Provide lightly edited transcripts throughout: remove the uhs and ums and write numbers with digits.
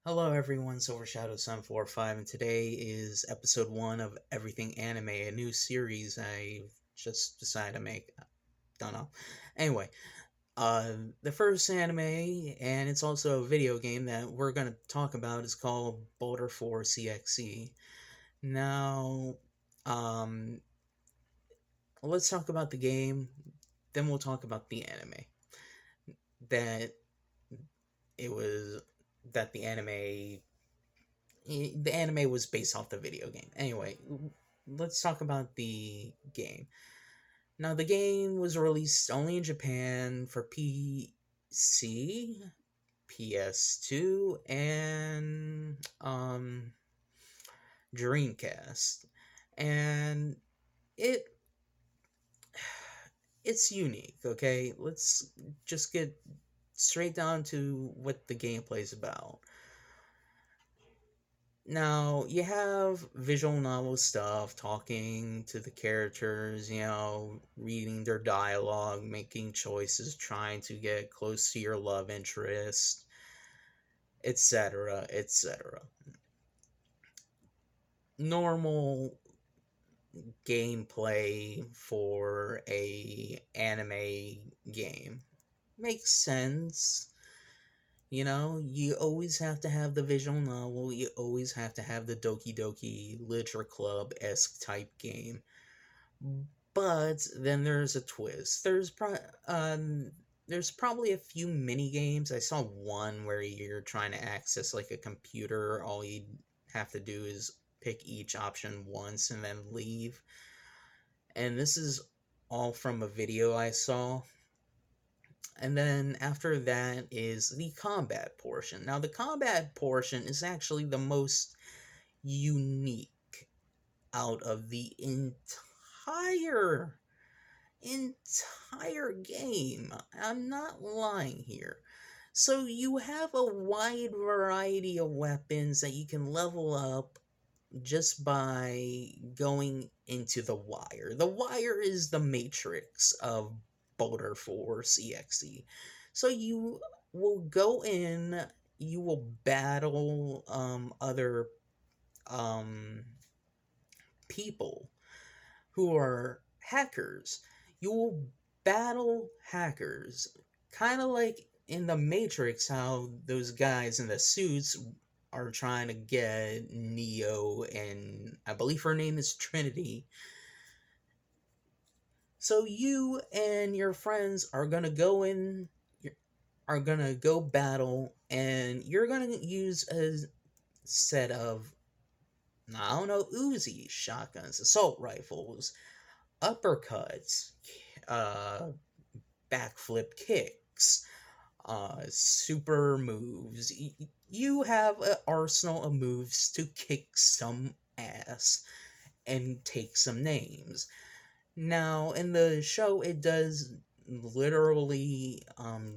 Hello everyone, Silver Shadow Sun 45, and today is episode 1 of Everything Anime, a new series I just decided to make. Don't know. Anyway, the first anime, and it's also a video game that we're going to talk about, is called BALDR 4 EXE. Now, um, let's talk about the game, then we'll talk about the anime. That it was, that the anime was based off the video game. Anyway, let's talk about the game. Now, the game was released only in Japan for PC, PS2, and Dreamcast, and it it's unique. Okay, let's just get straight down to what the gameplay is about. Now, you have visual novel stuff, talking to the characters, reading their dialogue, making choices, trying to get close to your love interest, etc., etc. Normal gameplay for a anime game. Makes sense. You always have to have the visual novel, you always have to have the Doki Doki Literature Club-esque type game. But then there's a twist. There's probably a few mini games. I saw one where you're trying to access like a computer. All you have to do is pick each option once and then leave. And this is all from a video I saw. And then after that is the combat portion. Now, the combat portion is actually the most unique out of the entire game. I'm not lying here. So you have a wide variety of weapons that you can level up just by going into the wire. The wire is the matrix of BALDR 4 EXE. So you will go in, you will battle other um, people who are hackers. You will battle hackers, kind of like in the Matrix, how those guys in the suits are trying to get Neo, and I believe her name is Trinity. So you and your friends are gonna go in, are gonna go battle, and you're gonna use a set of, I don't know, Uzi shotguns, assault rifles, uppercuts, uh, backflip kicks, super moves. You have an arsenal of moves to kick some ass and take some names. Now, in the show, it does literally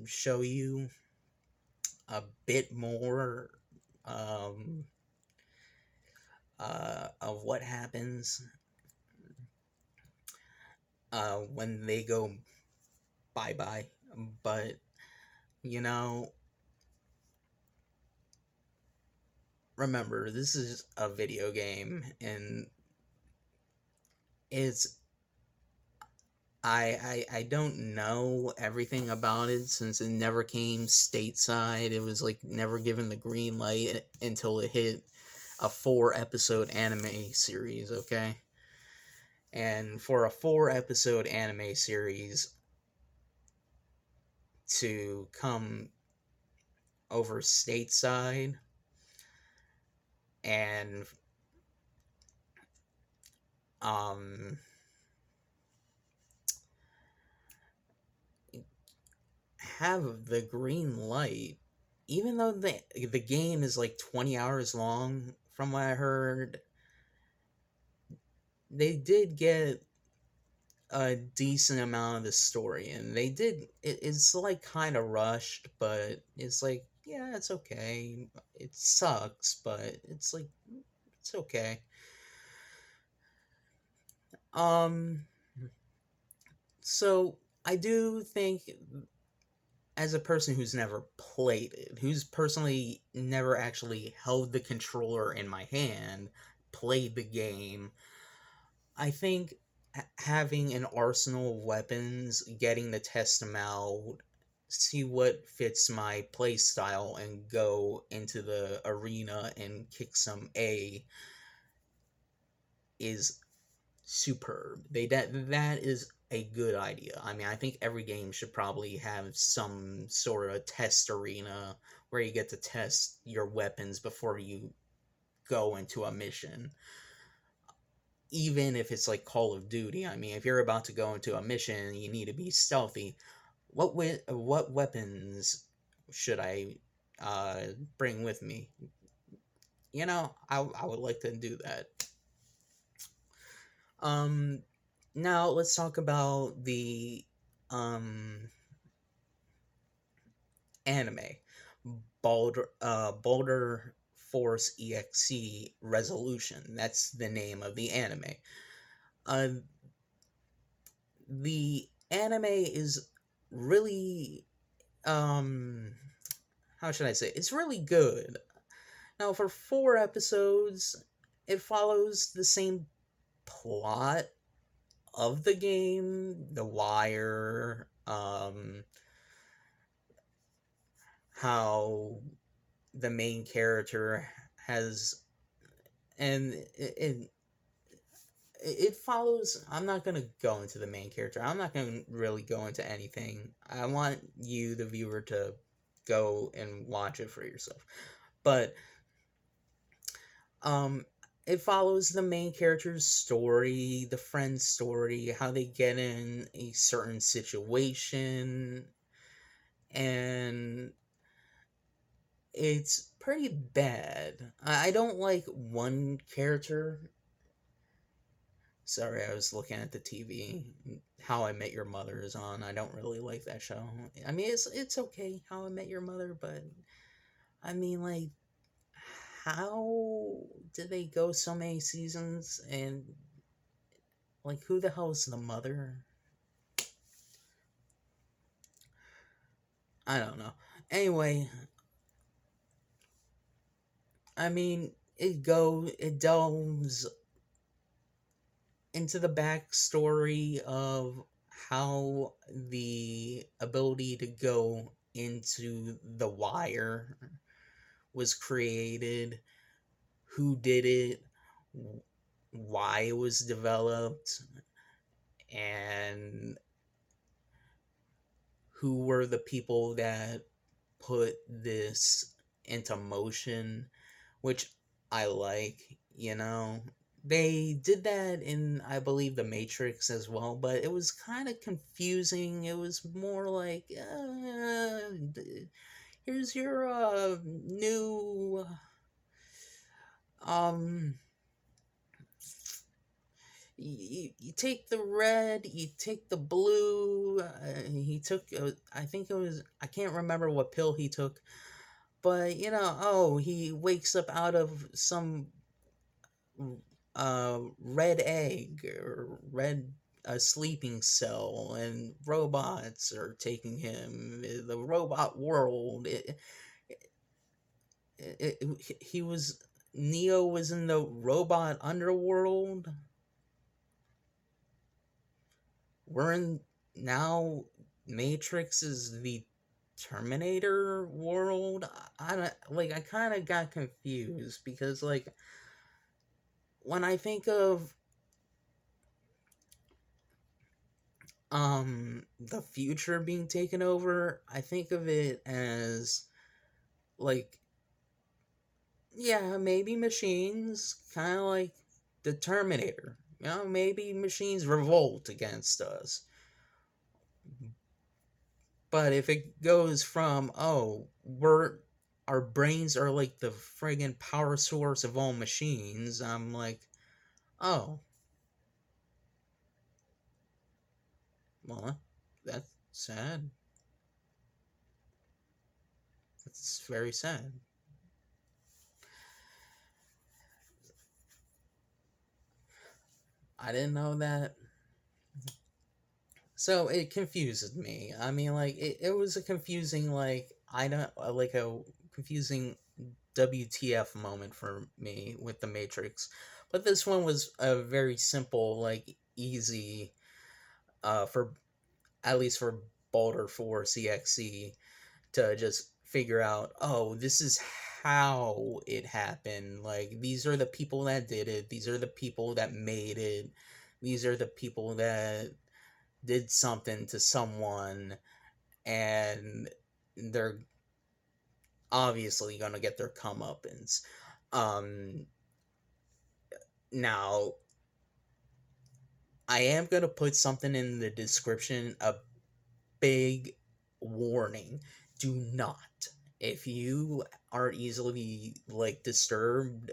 show you a bit more um, of what happens when they go bye bye. But, you know, remember, this is a video game, and it's I don't know everything about it since it never came stateside. It was like never given the green light until it hit a 4-episode anime series, okay? And for a 4-episode anime series to come over stateside and um have the green light, even though the game is like 20 hours long, from what I heard, they did get a decent amount of the story, and it's like kind of rushed, but it's like, yeah, it's okay. It sucks, but it's like, it's okay. um so I do think as a person who's never played it, who's personally never actually held the controller in my hand, played the game, I think having an arsenal of weapons, getting to test them out, see what fits my play style, and go into the arena and kick some A is superb. That is a good idea. I mean, I think every game should probably have some sort of test arena where you get to test your weapons before you go into a mission. Even if it's like Call of Duty, I mean, if you're about to go into a mission, you need to be stealthy. What weapons should I uh, bring with me? I would like to do that. Um, Now let's talk about the um anime. Boulder Force EXE Resolution. That's the name of the anime. Uh, the anime is really how should I say? It's really good. Now for 4 episodes, it follows the same plot of the game, The Wire, how the main character has, and it follows. I'm not going to go into the main character. I'm not going to really go into anything. I want you, the viewer, to go and watch it for yourself. But um it follows the main character's story, the friend's story, how they get in a certain situation, and it's pretty bad. I don't like one character. Sorry, I was looking at the TV. How I Met Your Mother is on. I don't really like that show. I mean, it's okay, How I Met Your Mother, but I mean, like, how did they go so many seasons, and like, who the hell is the mother? I don't know. Anyway, I mean, it delves into the backstory of how the ability to go into the wire was created, who did it, why it was developed, and who were the people that put this into motion, which I like. They did that in, I believe, The Matrix as well, but it was kind of confusing. It was more like, here's your new um you take the red, you take the blue. He took, I think it was, I can't remember what pill he took, but oh, he wakes up out of some red egg or red a sleeping cell, and robots are taking him. The robot world. He was Neo was in the robot underworld. We're in now. Matrix is the Terminator world. I don't like. I kind of got confused because, like, when I think of the future being taken over, I think of it as, like, yeah, maybe machines, kind of like the Terminator. Maybe machines revolt against us. But if it goes from, oh, our brains are like the friggin' power source of all machines, I'm like, oh, well, that's sad. That's very sad. I didn't know that So it confuses me. I mean, like it was a confusing, like I don't like a confusing WTF moment for me with the Matrix, but this one was a very simple, like easy, for at least for Baldur 4 CXE to just figure out. Oh, this is how it happened. Like these are the people that did it. These are the people that made it. These are the people that did something to someone, and they're obviously gonna get their comeuppance. Um, Now, I am gonna put something in the description, a big warning. Do not, if you are easily like disturbed,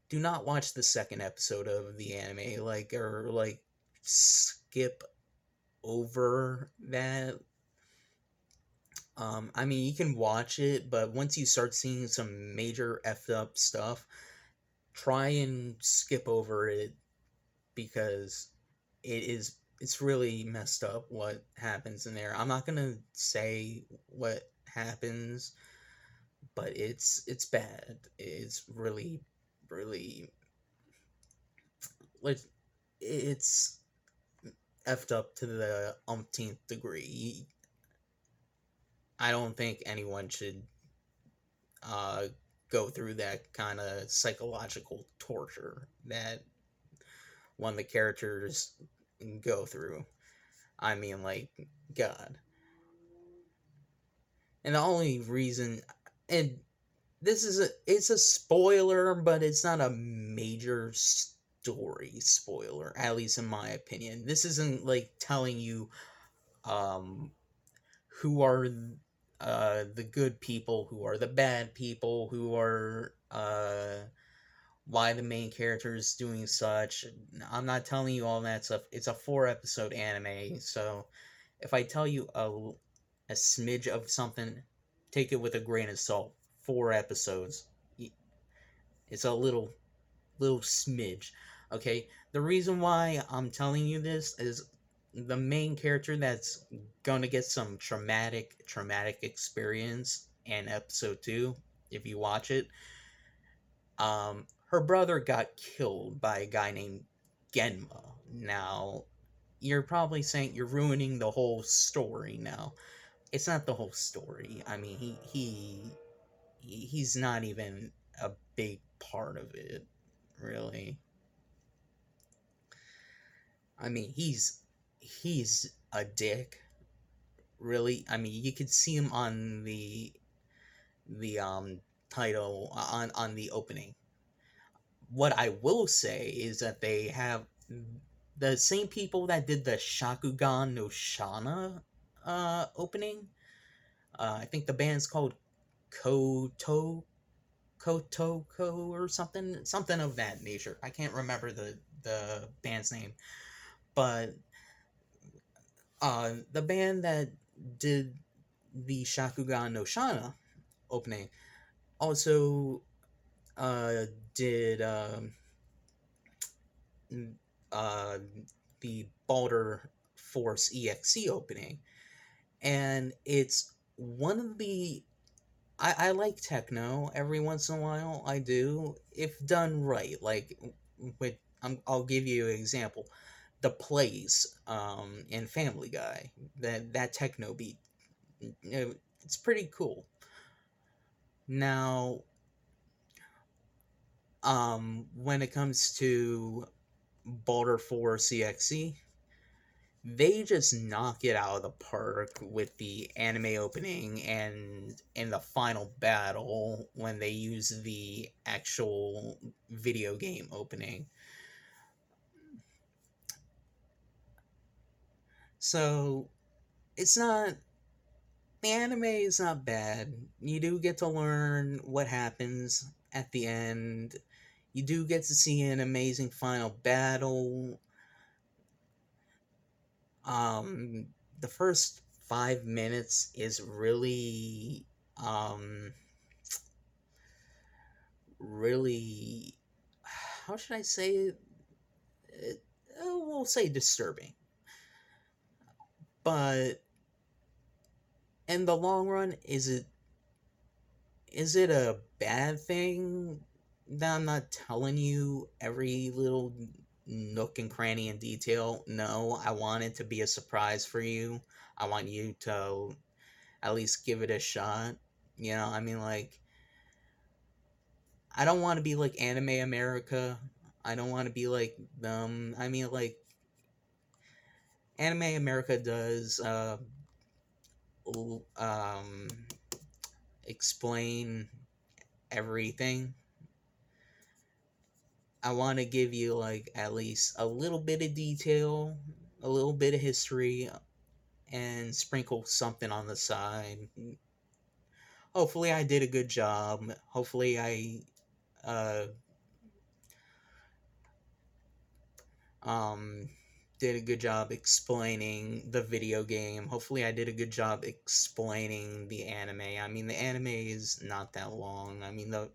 do not watch the second episode of the anime. Like, or like skip over that. I mean, you can watch it, but once you start seeing some major effed up stuff, try and skip over it, because it's really messed up what happens in there. I'm not gonna say what happens, but it's bad. It's really, really, like, it's effed up to the umpteenth degree. I don't think anyone should uh, go through that kind of psychological torture that one of the characters go through. I mean, like, God. And the only reason, and this is it's a spoiler, but it's not a major story spoiler, at least in my opinion. This isn't like telling you um who are the good people, who are the bad people, who are why the main character is doing such. I'm not telling you all that stuff. It's a 4 episode anime, so if I tell you a smidge of something, take it with a grain of salt. 4 episodes, it's a little smidge. Okay, the reason why I'm telling you this is the main character that's gonna get some traumatic experience in episode 2, if you watch it. Her brother got killed by a guy named Genma. Now, you're probably saying you're ruining the whole story now. It's not the whole story. I mean, he's not even a big part of it, really. I mean, he's a dick, really. I mean, you could see him on the title, on the opening. What I will say is that they have the same people that did the Shakugan no Shana opening. I think the band's called Koto Kotoko or something of that nature. I can't remember the band's name, but the band that did the Shakugan no Shana opening also uh, did uh, the Baldur Force EXE opening, and it's one of the I like techno every once in a while. I do, if done right. Like, with I'll give you an example. The Plays in Family Guy, that techno beat, it's pretty cool. Now, when it comes to Baldur 4 CXE, they just knock it out of the park with the anime opening, and in the final battle when they use the actual video game opening. So it's not the anime is not bad. You do get to learn what happens at the end. You do get to see an amazing final battle. Um, the first 5 minutes is really, really, how should I say it? We'll say disturbing. But in the long run, is it a bad thing that I'm not telling you every little nook and cranny and detail? No, I want it to be a surprise for you. I want you to at least give it a shot. I mean, like, I don't want to be like Anime America. I don't want to be like them. I mean, like, Anime America does um, explain everything. I want to give you like at least a little bit of detail, a little bit of history, and sprinkle something on the side. Hopefully, I did a good job. Hopefully, I uh, um, did a good job explaining the video game. Hopefully, I did a good job explaining the anime. I mean, the anime is not that long. I mean, the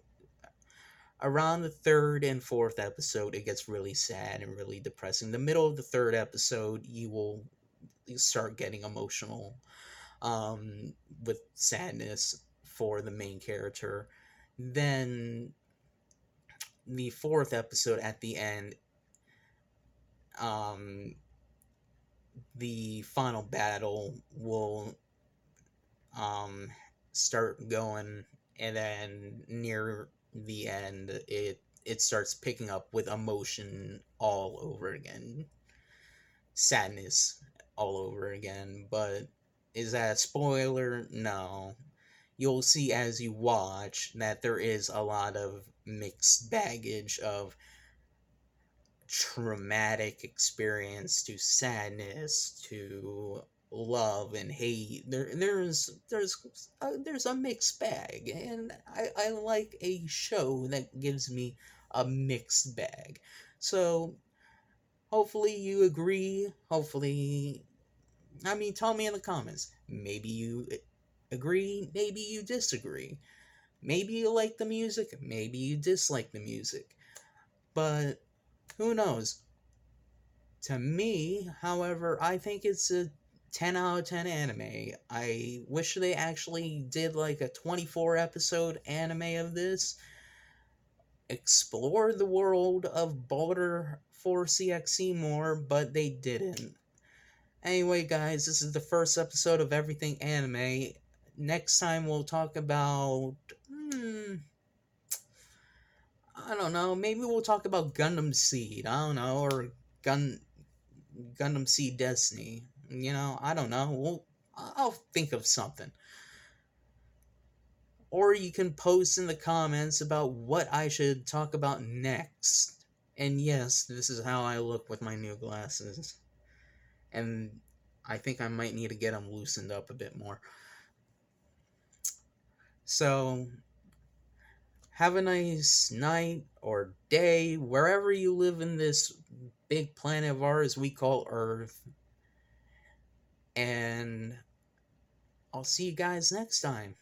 around the third and fourth episode, it gets really sad and really depressing. The middle of the third episode, you start getting emotional, with sadness for the main character. Then the fourth episode at the end, um, the final battle will um, start going, and then near the end, it starts picking up with emotion all over again, sadness all over again. But is that a spoiler? No. You'll see as you watch that there is a lot of mixed baggage of traumatic experience to sadness to love and hate. There's a mixed bag, and I like a show that gives me a mixed bag. So hopefully you agree. Hopefully, I mean, tell me in the comments. Maybe you agree, maybe you disagree. Maybe you like the music, maybe you dislike the music. But who knows? To me, however, I think it's a 10 out of 10 anime. I wish they actually did like a 24 episode anime of this, explore the world of BALDR 4 EXE more, but they didn't. Anyway, guys, this is the first episode of Everything Anime. Next time we'll talk about. I don't know. Maybe we'll talk about Gundam Seed. I don't know, or Gun Gundam Seed Destiny. I don't know. I'll think of something. Or you can post in the comments about what I should talk about next. And yes, this is how I look with my new glasses. And I think I might need to get them loosened up a bit more. So, have a nice night or day wherever you live in this big planet of ours we call Earth. And I'll see you guys next time.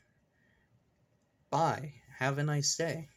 Bye. Have a nice day.